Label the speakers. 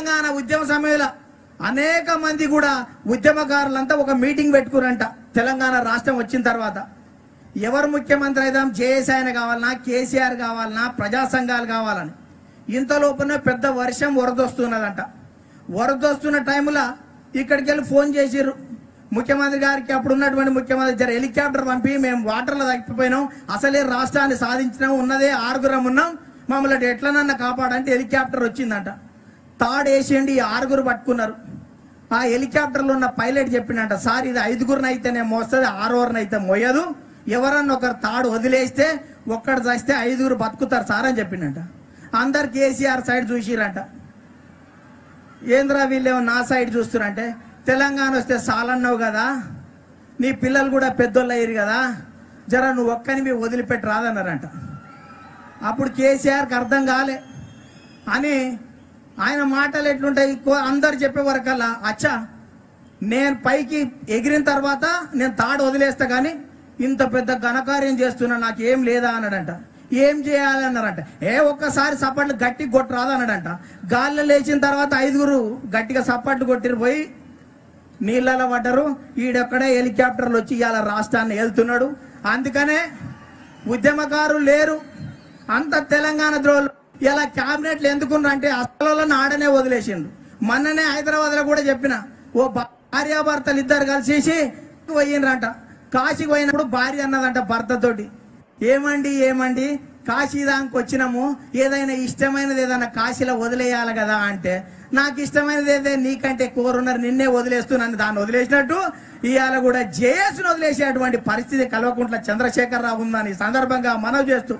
Speaker 1: తెలంగాణ ఉద్యమ సమయంలో అనేక మంది కూడా ఉద్యమకారులంతా ఒక మీటింగ్ పెట్టుకురంట. తెలంగాణ రాష్ట్రం వచ్చిన తర్వాత ఎవరు ముఖ్యమంత్రి అయిదాం, జేఎస్ఐన కావాలన్నా, కేసీఆర్ కావాలన్నా, ప్రజా సంఘాలు కావాలని. ఇంతలోపునే పెద్ద వర్షం వరదొస్తున్నదంట. వరదొస్తున్న టైంలో ఇక్కడికి వెళ్ళి ఫోన్ చేసిర్రు ముఖ్యమంత్రి గారికి. అప్పుడు ఉన్నటువంటి ముఖ్యమంత్రి జర హెలికాప్టర్ పంపి మేము వాటర్లో తగ్గిపోయినాం, అసలే రాష్ట్రాన్ని సాధించినాం, ఉన్నదే 6 ఉన్నాం, మమ్మల్ని ఎట్లనన్నా కాపాడంటే హెలికాప్టర్ వచ్చిందంట. తాడు వేసేయండి, 6 పట్టుకున్నారు. ఆ హెలికాప్టర్లో ఉన్న పైలట్ చెప్పిండంట, సార్ ఇది 5 అయితేనే మోస్తుంది, 6 అయితే మోయదు, ఎవరన్నా ఒకరు తాడు వదిలేస్తే ఒక్కడు చస్తే 5 బతుకుతారు సార్ అని చెప్పిండంట. అందరు కేసీఆర్ సైడ్ చూసిరంట. ఏంద్రా వీళ్ళేమో నా సైడ్ చూస్తురంటే, తెలంగాణ వస్తే చాలన్నావు కదా, నీ పిల్లలు కూడా పెద్దోళ్ళు అయ్యారు కదా, జర నువ్వు ఒక్కని వదిలిపెట్టి రాదన్నారంట. అప్పుడు కేసీఆర్కి అర్థం కాలే అని ఆయన మాటలు ఎట్లుంటాయి అందరు చెప్పే వరకల్లా, అచ్చా నేను పైకి ఎగిరిన తర్వాత నేను తాడు వదిలేస్తా కానీ ఇంత పెద్ద ఘనకార్యం చేస్తున్నా నాకేం లేదా అన్నాడంట. ఏం చేయాలన్నారంట. ఒక్కసారి సప్పట్లు గట్టి కొట్టరాదు అన్నాడంట. గాల్లో లేచిన తర్వాత 5 గట్టిగా సప్పట్లు కొట్టిరు, పోయి నీళ్ళలో పడ్డరు. ఈడొక్కడే హెలికాప్టర్లు వచ్చి ఇవాళ రాష్ట్రాన్ని వెళ్తున్నాడు. అందుకనే ఉద్యమకారులు లేరు, అంత తెలంగాణ ద్రోహులు. ఇలా క్యాబినెట్లు ఎందుకున్నారంటే అసలు ఆడనే వదిలేసిండు. మొన్ననే హైదరాబాద్లో కూడా చెప్పిన, ఓ భార్యాభర్తలు ఇద్దరు కలిసి పోయినరంట. కాశీకి పోయినప్పుడు భార్య అన్నదంట భర్తతోటి, ఏమండి కాశీ దానికి వచ్చినాము, ఏదైనా ఇష్టమైనది ఏదైనా కాశీలో వదిలేయాలి కదా అంటే, నాకు ఇష్టమైనది ఏదే నీకంటే కోరున్నారు, నిన్నే వదిలేస్తున్నాను. దాన్ని వదిలేసినట్టు ఇవాళ కూడా జేఎస్ను వదిలేసేటువంటి పరిస్థితి కల్వకుంట్ల చంద్రశేఖరరావు ఉందని సందర్భంగా మనవి చేస్తూ